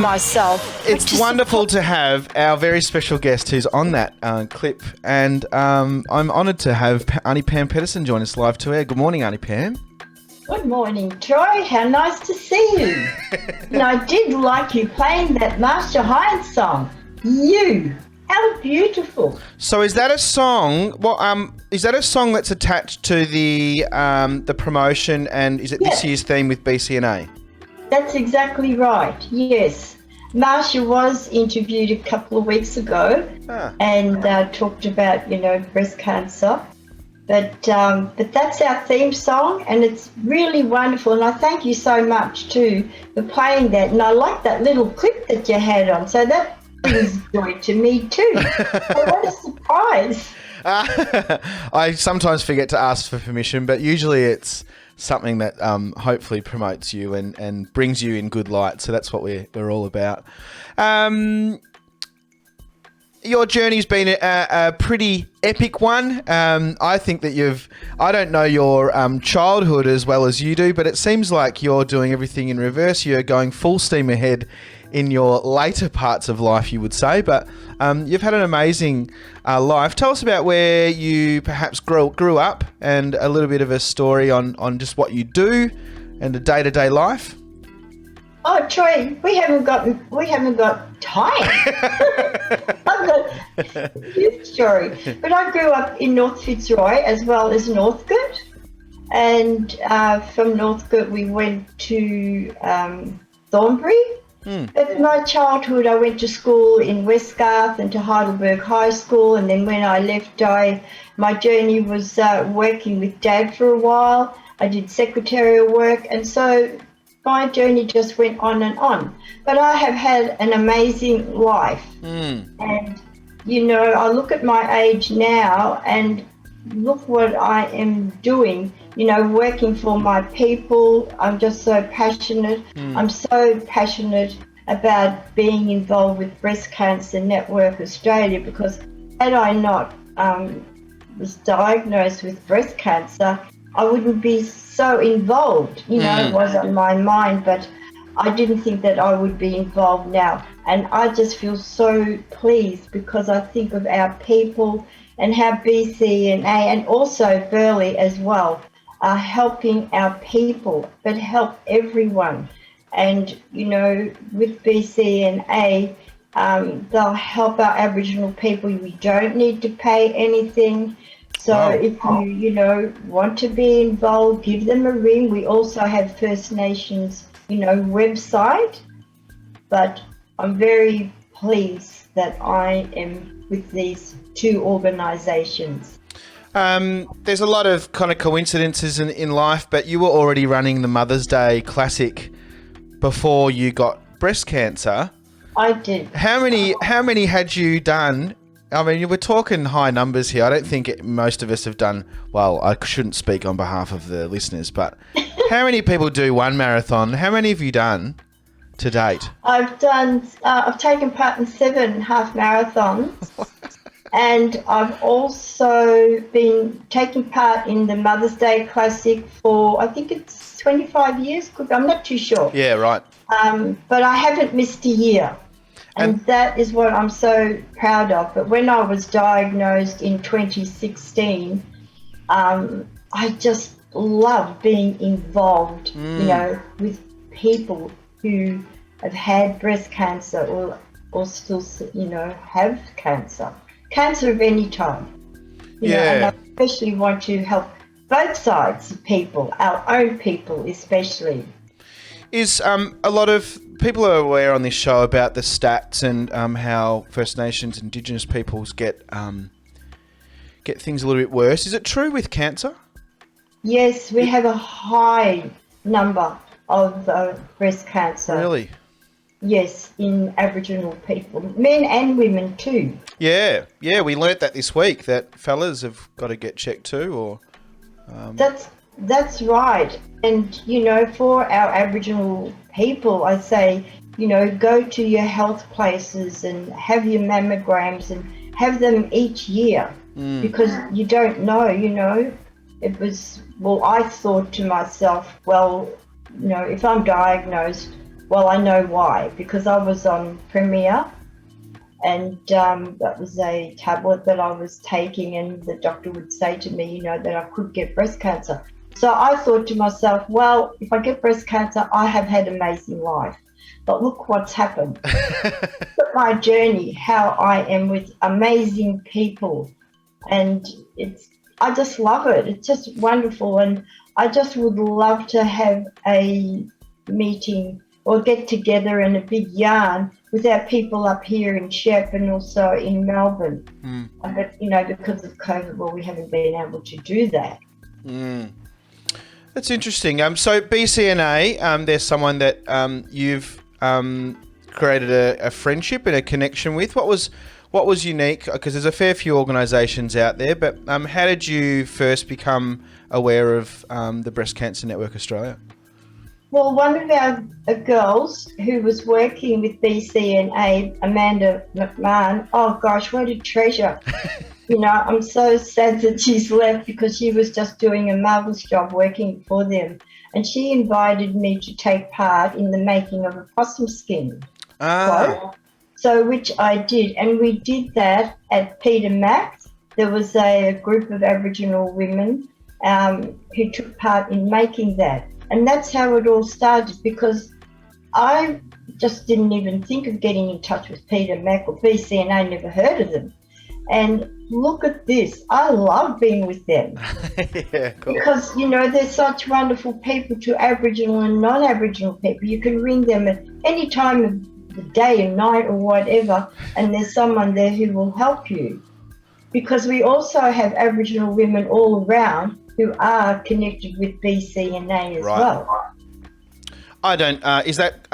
myself. It's wonderful to have our very special guest who's on that clip, and I'm honoured to have Aunty Pam Pederson join us live to air. Good morning, Aunty Pam. Good morning, Troy. How nice to see you. And I did like you playing that Master Hines song. You. How beautiful. So is that a song? Is that a song that's attached to the promotion, and is it this year's theme with BCNA? That's exactly right. Yes. Marsha was interviewed a couple of weeks ago and talked about, breast cancer. But that's our theme song, and it's really wonderful. And I thank you so much too for playing that. And I like that little clip that you had on. So that brings joy to me too. So what a surprise! I sometimes forget to ask for permission, but usually it's something that hopefully promotes you and brings you in good light. So that's what we're all about. Your journey's been a pretty epic one. I think that I don't know your childhood as well as you do, but it seems like you're doing everything in reverse. You're going full steam ahead in your later parts of life, you would say, but you've had an amazing life. Tell us about where you perhaps grew up and a little bit of a story on just what you do and the day-to-day life. Oh, Troy, we haven't got time. I've got a huge story. But I grew up in North Fitzroy as well as Northcote. And from Northcote, we went to Thornbury. But in my childhood, I went to school in Westgarth and to Heidelberg High School. And then when I left, my journey was working with Dad for a while. I did secretarial work. And so my journey just went on and on. But I have had an amazing life. And, I look at my age now and look what I am doing, working for my people. I'm just so passionate. I'm so passionate about being involved with Breast Cancer Network Australia, because had I not was diagnosed with breast cancer, I wouldn't be so involved. It was on my mind, but I didn't think that I would be involved now. And I just feel so pleased because I think of our people and how BCNA and also Burleigh as well are helping our people, but help everyone. And, with BCNA, they'll help our Aboriginal people. We don't need to pay anything. So if you, want to be involved, give them a ring. We also have First Nations, website. But I'm very pleased that I am with these two organisations. There's a lot of kind of coincidences in life, but you were already running the Mother's Day Classic before you got breast cancer. I did. How many had you done? I mean, we're talking high numbers here. I don't think most of us have done, well, I shouldn't speak on behalf of the listeners, but how many people do one marathon? How many have you done to date? I've taken part in 7 half marathons. And I've also been taking part in the Mother's Day Classic for, I think it's 25 years. I'm not too sure. Yeah, right. But I haven't missed a year. And that is what I'm so proud of. But when I was diagnosed in 2016, I just love being involved, with people who have had breast cancer or still, have cancer. Cancer of any type. And I especially want to help both sides of people, our own people especially. Is a lot of people are aware on this show about the stats and how First Nations, Indigenous peoples get things a little bit worse. Is it true with cancer? Yes, we have a high number of breast cancer. Really? Yes, in Aboriginal people, men and women too. Yeah, we learnt that this week, that fellas have got to get checked too, or... That's right. And, for our Aboriginal people, I say, go to your health places and have your mammograms and have them each year because you don't know, It was, I thought to myself, if I'm diagnosed, well, I know why, because I was on Premier, and that was a tablet that I was taking, and the doctor would say to me, you know, that I could get breast cancer. So I thought to myself, well, if I get breast cancer, I have had an amazing life. But look what's happened. Look at my journey, how I am with amazing people. And I just love it. It's just wonderful. And I just would love to have a meeting or get together and a big yarn with our people up here in Shep and also in Melbourne. But, you know, because of COVID, well, we haven't been able to do that. That's interesting. So BCNA, there's someone that you've created a friendship and a connection with. What was unique? Because there's a fair few organisations out there, but how did you first become aware of the Breast Cancer Network Australia? Well, one of our girls who was working with BCNA, Amanda McMahon, oh gosh, what a treasure. You know, I'm so sad that she's left because she was just doing a marvellous job working for them. And she invited me to take part in the making of a possum skin. So which I did. And we did that at Peter Mac. There was a group of Aboriginal women who took part in making that. And that's how it all started, because I just didn't even think of getting in touch with Peter Mac or BCNA, never heard of them. And look at this. I love being with them. Yeah, cool. Because, you know, they're such wonderful people to Aboriginal and non-Aboriginal people. You can ring them at any time of the day and night or whatever, and there's someone there who will help you. Because we also have Aboriginal women all around who are connected with BCNA as well. I don't. Is that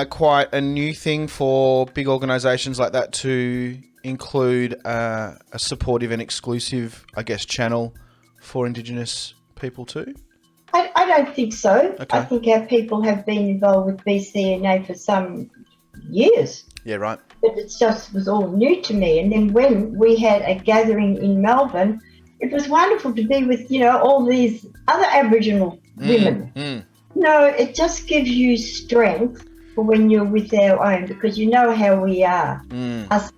quite a new thing for big organisations like that to include a supportive and exclusive, I guess, channel for Indigenous people too? I don't think so. Okay. I think our people have been involved with BCNA for some years. Yeah, right. But it just was all new to me. And then when we had a gathering in Melbourne, it was wonderful to be with, you know, all these other Aboriginal women. You know, it just gives you strength for when you're with our own, because you know how we are, us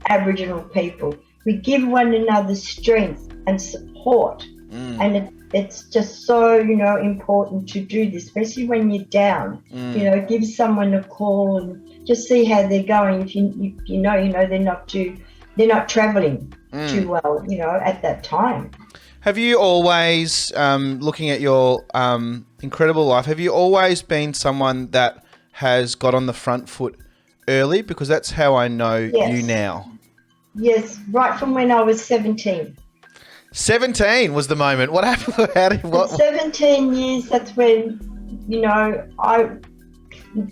Aboriginal people. We give one another strength and support. And it's just so, you know, important to do this, especially when you're down. You know, give someone a call and just see how they're going. If you know they're not travelling too well, you know, at that time. Have you always, looking at your incredible life, have you always been someone that has got on the front foot early? Because that's how I know you now. Yes, right from when I was 17. 17 was the moment. What happened? At 17 years, that's when, you know,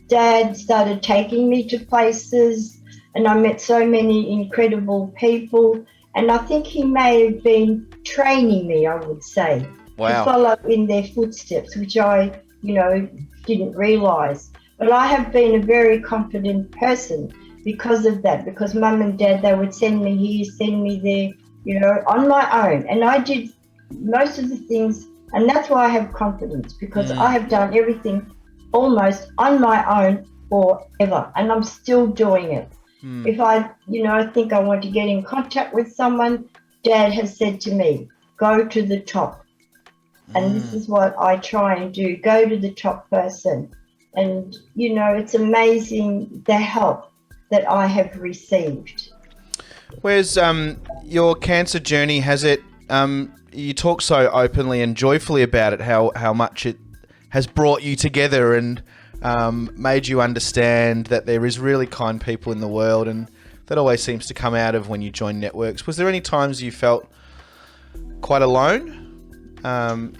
Dad started taking me to places, and I met so many incredible people. And I think he may have been training me, I would say, to follow in their footsteps, which I, you know, didn't realise. But I have been a very confident person because of that, because Mum and Dad, they would send me here, send me there, you know, on my own. And I did most of the things, and that's why I have confidence, because I have done everything almost on my own forever, and I'm still doing it. If I, you know, think I want to get in contact with someone, Dad has said to me, go to the top. And this is what I try and do, go to the top person. And, you know, it's amazing the help that I have received. Where's your cancer journey? Has it, you talk so openly and joyfully about it, how much it has brought you together and made you understand that there is really kind people in the world, and that always seems to come out of when you join networks. Was there any times you felt quite alone? No,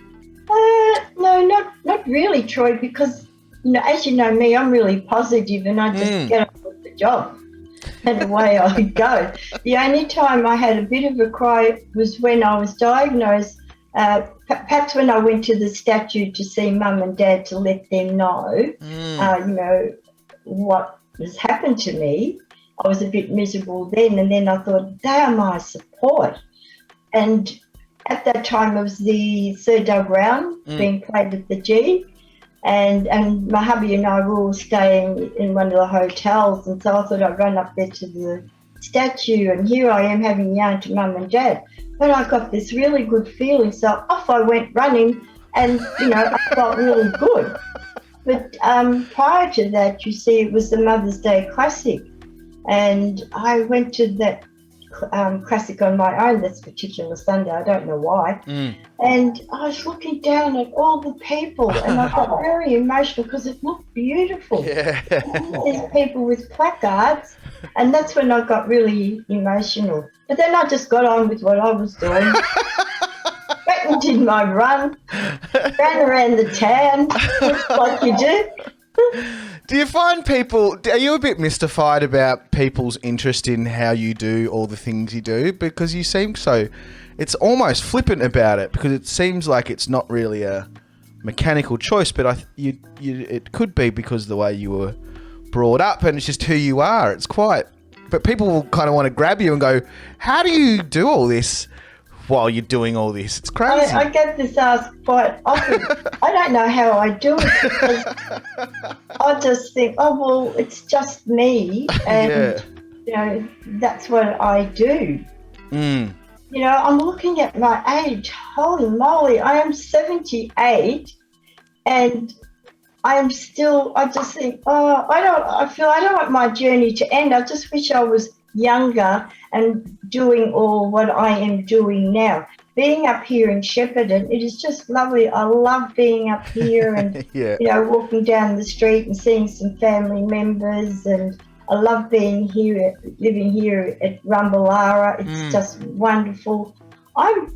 not really, Troy, because, you know, as you know me, I'm really positive, and I just get on with the job and away I go. The only time I had a bit of a cry was when I was diagnosed, perhaps when I went to the statue to see Mum and Dad to let them know, you know, what has happened to me. I was a bit miserable then, and then I thought, they are my support. And at that time, it was the Sir Doug Round being played at the G, And my hubby and I were all staying in one of the hotels, and so I thought I'd run up there to the statue, and here I am having yarn to Mum and Dad. But I got this really good feeling, so off I went running, and I felt really good. But prior to that, you see, it was the Mother's Day Classic, and I went to that classic on my own this particular Sunday. I don't know why. And I was looking down at all the people, and I got very emotional because it looked beautiful. Yeah. These people with placards, and that's when I got really emotional. But then I just got on with what I was doing. Went and did my run, ran around the town, like you do. Do you find are you a bit mystified about people's interest in how you do all the things you do? Because you seem it's almost flippant about it, because it seems like it's not really a mechanical choice, but it could be because of the way you were brought up, and it's just who you are. But people will kind of want to grab you and go, how do you do all this while you're doing all this? It's crazy. I get this asked quite often. I don't know how I do it, because I just think, oh, well, it's just me, and that's what I do. I'm looking at my age. Holy moly, I am 78, and I just think, I don't want my journey to end. I just wish I was younger and doing all what I am doing now. Being up here in Shepparton, it is just lovely. I love being up here and, walking down the street and seeing some family members, and I love living here at Rumballara. It's just wonderful. I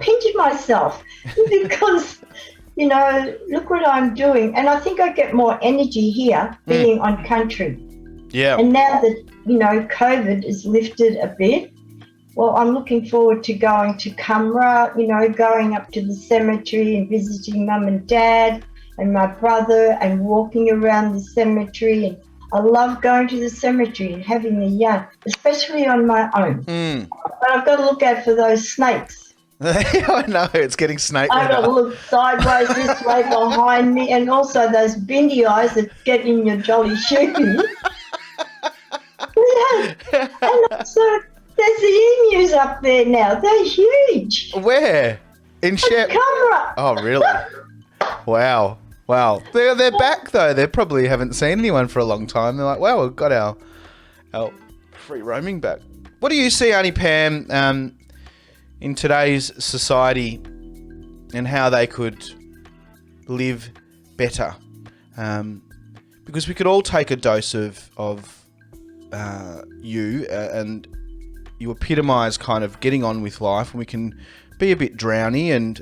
pinch myself because, look what I'm doing. And I think I get more energy here being on country. Yeah. And now that, COVID is lifted a bit, well, I'm looking forward to going to Cumra, going up to the cemetery and visiting Mum and Dad and my brother and walking around the cemetery. And I love going to the cemetery and having the yarn, especially on my own. But I've got to look out for those snakes. I know, it's getting snake. I've got to look sideways this way behind me, and also those bindi eyes that get in your jolly shoes. And also, there's the emus up there now. They're huge. Where? In Cumra. Oh, really? Wow. They're back, though. They probably haven't seen anyone for a long time. They're like, wow, we've got our free roaming back. What do you see, Aunty Pam, in today's society, and how they could live better? Because we could all take a dose of you, and you epitomise kind of getting on with life, and we can be a bit drowny, and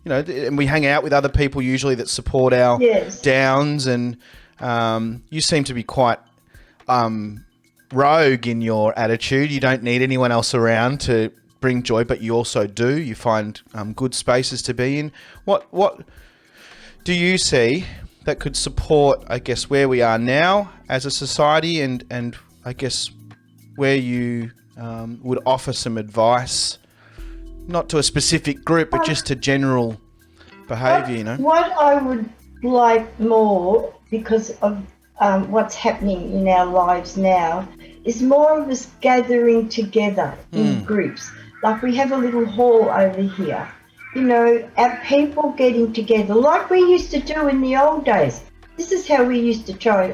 and we hang out with other people usually that support our downs, and you seem to be quite rogue in your attitude. You don't need anyone else around to bring joy, but you also do. You find good spaces to be in. What do you see that could support, I guess, where we are now as a society, and I guess where you would offer some advice, not to a specific group, but just to general behaviour, What I would like more, because of what's happening in our lives now, is more of us gathering together in groups. Like we have a little hall over here. Our people getting together like we used to do in the old days. This is how we used to try.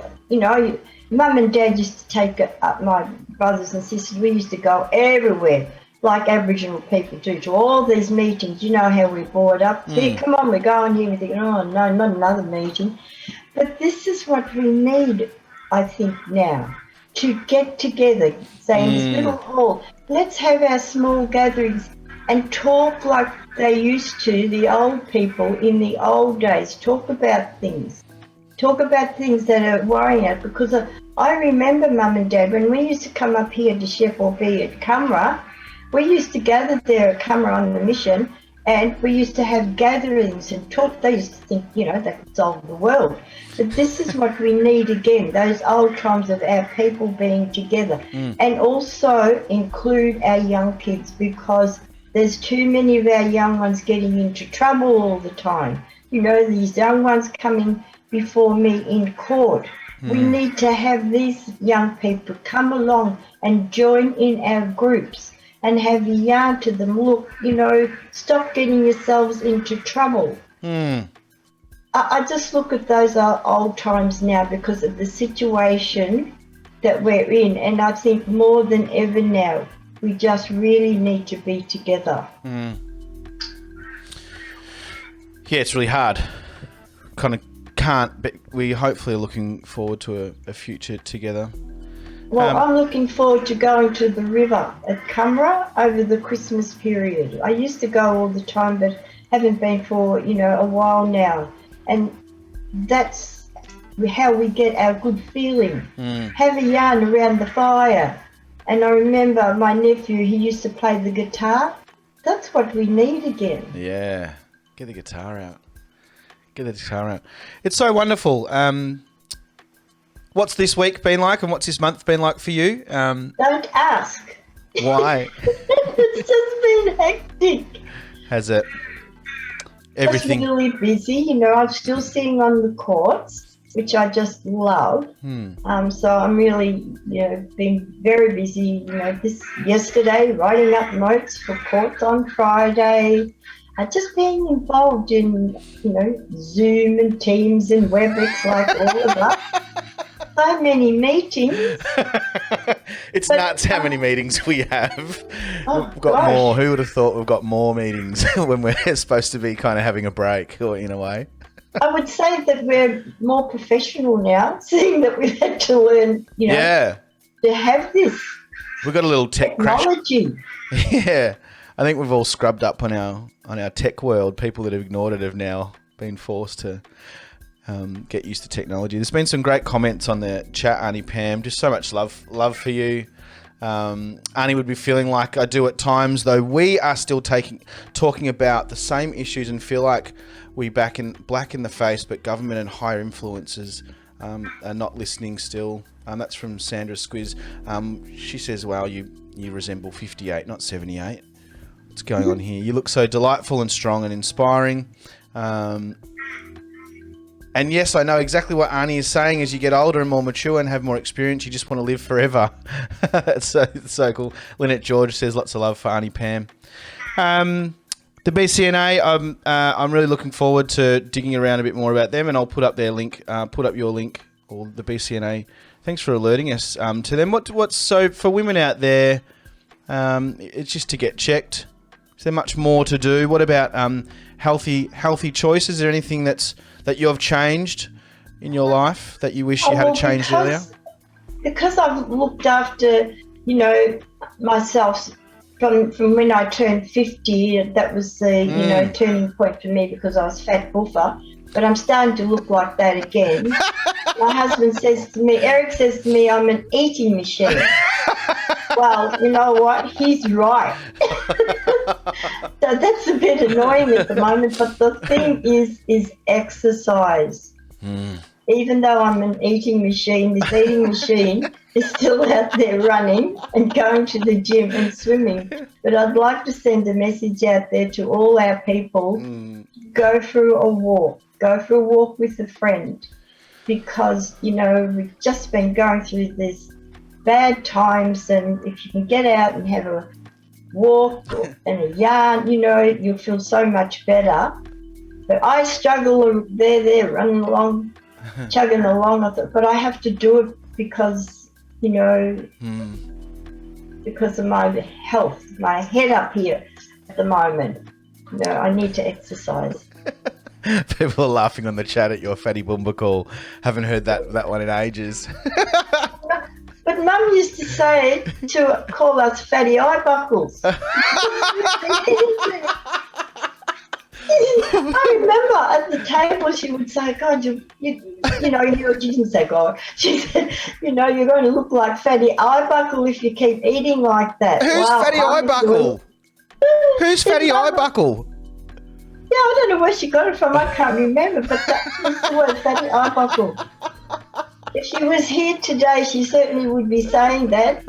Mum and Dad used to take up my brothers and sisters. We used to go everywhere, like Aboriginal people do, to all these meetings. You know how we board up. Here, come on, we're going here. We're thinking, oh, no, not another meeting. But this is what we need, I think, now, to get together, say, in this little hall. Let's have our small gatherings and talk like they used to, the old people in the old days. Talk about things. Talk about things that are worrying us. Because I remember Mum and Dad, when we used to come up here to Shep or be at Cumra, we used to gather there at Cumra on the mission, and we used to have gatherings and talk. They used to think, they could solve the world. But this is what we need again, those old times of our people being together. And also include our young kids, because there's too many of our young ones getting into trouble all the time. these young ones coming before me in court. We need to have these young people come along and join in our groups and have a yarn to them. Look, stop getting yourselves into trouble. I just look at those old times now because of the situation that we're in, and I think more than ever now, we just really need to be together. Yeah, it's really hard. Kind of can't, but we hopefully are looking forward to a future together. Well, I'm looking forward to going to the river at Cumra over the Christmas period. I used to go all the time, but haven't been for, a while now. And that's how we get our good feeling. Have a yarn around the fire. And I remember my nephew, he used to play the guitar. That's what we need again. Yeah. Get the guitar out. It's so wonderful. What's this week been like and what's this month been like for you? Don't ask. Why? It's just been hectic. Has it? Everything. Just really busy. I'm still sitting on the courts, which I just love. So I'm really, been very busy. Yesterday writing up notes for courts on Friday. Just being involved in, Zoom and Teams and WebEx like all of us. So many meetings. It's nuts how many meetings we have. We've got gosh. more. Who would have thought we've got more meetings when we're supposed to be kind of having a break, or in a way? I would say that we're more professional now, seeing that we've had to learn, to have this We've got a little tech crash. technology. Yeah. I think we've all scrubbed up on our tech world. People that have ignored it have now been forced to get used to technology. There's been some great comments on the chat, Aunty Pam. Just so much love for you. Aunty would be feeling like I do at times, though we are still talking about the same issues and feel like we black in the face, but government and higher influences are not listening still. That's from Sandra Squiz. She says, "Wow, you resemble 58, not 78." What's going on here? You look so delightful and strong and inspiring. And yes, I know exactly what Aunty is saying. As you get older and more mature and have more experience, you just want to live forever. It's so cool. Lynette George says lots of love for Aunty Pam. The BCNA, I'm really looking forward to digging around a bit more about them, and I'll put up their link, put up your link, or the BCNA. Thanks for alerting us to them. What's so for women out there? It's just to get checked. Is there much more to do? What about healthy choices? Is there anything that you've changed in your life that you wish you had changed earlier? Because I've looked after, myself from when I turned 50. That was the turning point for me because I was fat buffer. But I'm starting to look like that again. My husband Eric says to me, I'm an eating machine. Well, you know what? He's right. So that's a bit annoying at the moment. But the thing is exercise. Even though I'm an eating machine, this eating machine is still out there running and going to the gym and swimming. But I'd like to send a message out there to all our people. Go for a walk. Go for a walk with a friend. Because, we've just been going through this bad times, and if you can get out and have a walk and a yarn, you'll feel so much better. But I struggle there running along, chugging along with it, but I have to do it because, because of my health, my head up here at the moment. I need to exercise. People are laughing on the chat at your fatty boomba call. Haven't heard that one in ages. But Mum used to say to call us fatty eye buckles. I remember at the table she would say, God, you didn't say God. She said, you're going to look like fatty eye buckle if you keep eating like that. Who's fatty eye buckle? Who's fatty eye buckle? Yeah, I don't know where she got it from. I can't remember, but that was the word fatty eye buckle. If she was here today, she certainly would be saying that.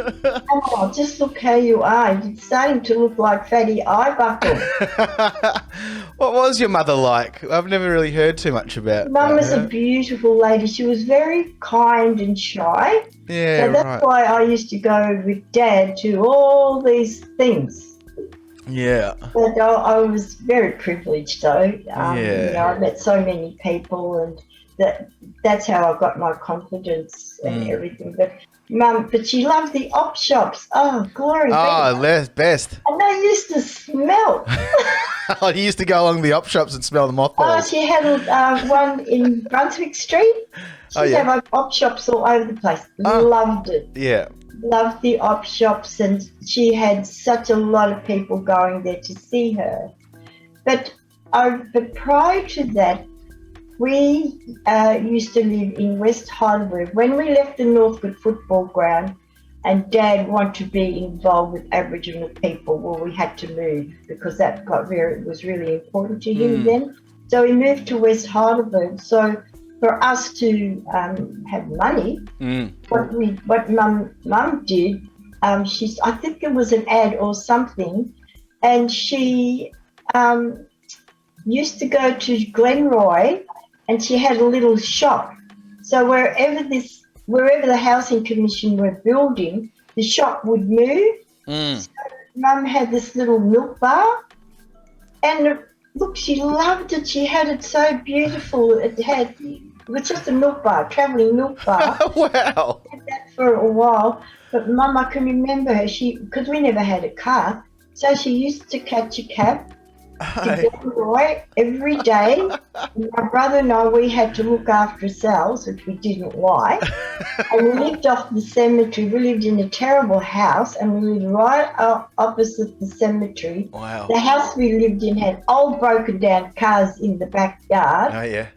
Oh, just look how you are. You're starting to look like Fatty Eyebuckle. What was your mother like? I've never really heard too much about Mum was her. a beautiful lady. She was very kind and shy. Yeah, So that's right. why I used to go with Dad to all these things. Yeah. But I was very privileged, though. Yeah. I met so many people, and that's how I got my confidence and everything. But she loved the op shops. Oh, glory be. Oh, best. And they used to smell. I used to go along the op shops and smell the Oh, mothballs. she had one in Brunswick Street. She'd have op shops all over the place. Loved it. Yeah. Loved the op shops, and she had such a lot of people going there to see her. But prior to that, we used to live in West Heidelberg. When we left the Northcote football ground and Dad wanted to be involved with Aboriginal people, well, we had to move because that was really important to him then. So we moved to West Heidelberg. So for us to have money, what Mum did, I think it was an ad or something, and she used to go to Glenroy, and she had a little shop. So wherever the housing commission were building, the shop would move. So Mum had this little milk bar, and look, she loved it. She had it so beautiful. It was just a milk bar, travelling milk bar. Wow. I had that for a while. But Mum, I can remember her, because we never had a car, so she used to catch a cab to Glenroy every day. My brother and I, we had to look after ourselves, which we didn't like. And we lived off the cemetery. We lived in a terrible house, and we lived right opposite the cemetery. Wow. The house we lived in had old broken down cars in the backyard. Oh, yeah.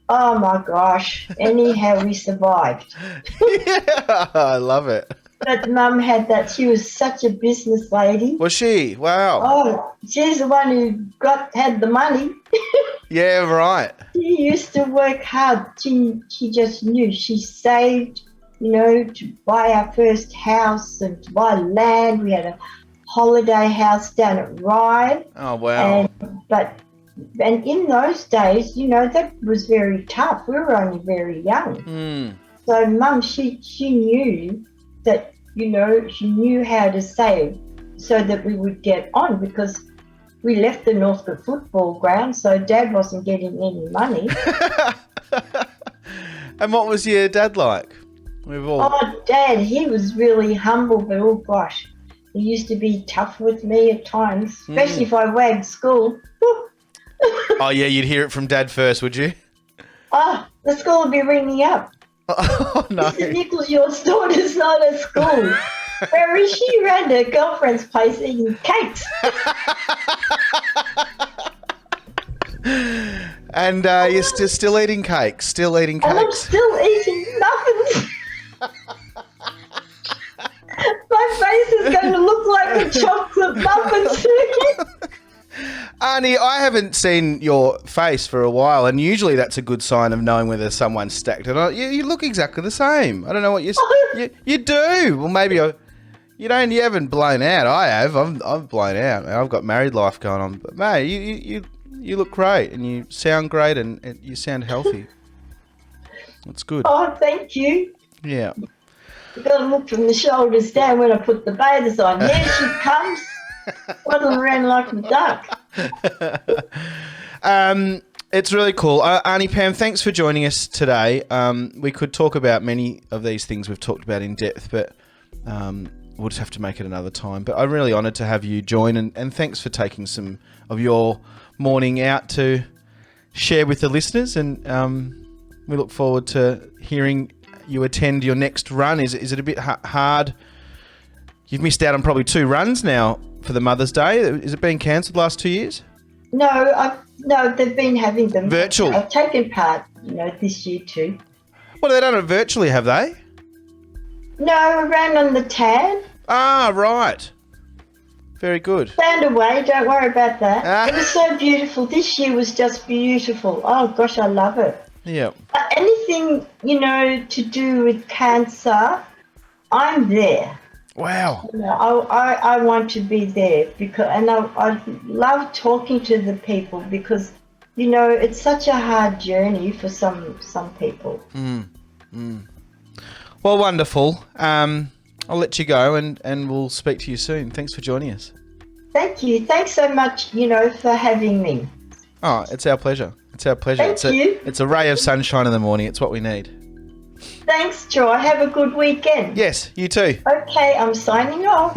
Oh my gosh. Anyhow, we survived. Yeah, I love it. But Mum had that. She was such a business lady. Was she? Wow. Oh, she's the one who had the money. Yeah, right. She used to work hard. She just knew. She saved, to buy our first house and to buy land. We had a holiday house down at Rye. Oh, wow. And in those days, that was very tough. We were only very young. So Mum, she knew that, she knew how to save so that we would get on, because we left the Northcote football ground, so Dad wasn't getting any money. And what was your dad like? Oh, Dad, he was really humble, but oh gosh, he used to be tough with me at times, especially if I wagged school. Oh, yeah, you'd hear it from Dad first, would you? Oh, the school would be ringing up. Oh, no. Mr. Nichols, your daughter's not at school. Where is she? Around her girlfriend's place eating cakes. And you're still eating cakes? Still eating cakes? And I'm still eating muffins. My face is going to look like a chocolate muffin soon. Auntie, I haven't seen your face for a while, and usually that's a good sign of knowing whether someone's stacked or not. You look exactly the same. I don't know what you do. Well, maybe you haven't blown out. I have. I've blown out. I've got married life going on. But mate, you look great, and you sound great, and you sound healthy. That's good. Oh, thank you. Yeah. You've got to look from the shoulders down when I put the bathers on. There she comes. Waddling around like a duck. It's really cool. Aunty Pam, thanks for joining us today. We could talk about many of these things we've talked about in depth, but we'll just have to make it another time. But I'm really honoured to have you join, and thanks for taking some of your morning out to share with the listeners. And we look forward to hearing you attend your next run. Is it a bit hard? You've missed out on probably 2 runs now for the Mother's Day. Is it been cancelled the last 2 years? No, they've been having them virtual. I've taken part, this year too. Well, they done it virtually, have they? No, I ran on the tan. Ah, right. Very good. Found a way. Don't worry about that. It was so beautiful. This year was just beautiful. Oh gosh, I love it. Yeah. Anything, to do with cancer, I'm there. Wow. I want to be there because, and I love talking to the people because, it's such a hard journey for some people. Well, wonderful. I'll let you go and we'll speak to you soon. Thanks for joining us. Thank you. Thanks so much, for having me. Oh, it's our pleasure. It's our pleasure. Thank you. It's a ray of sunshine in the morning. It's what we need. Thanks, Joy. Have a good weekend. Yes, you too. Okay, I'm signing off.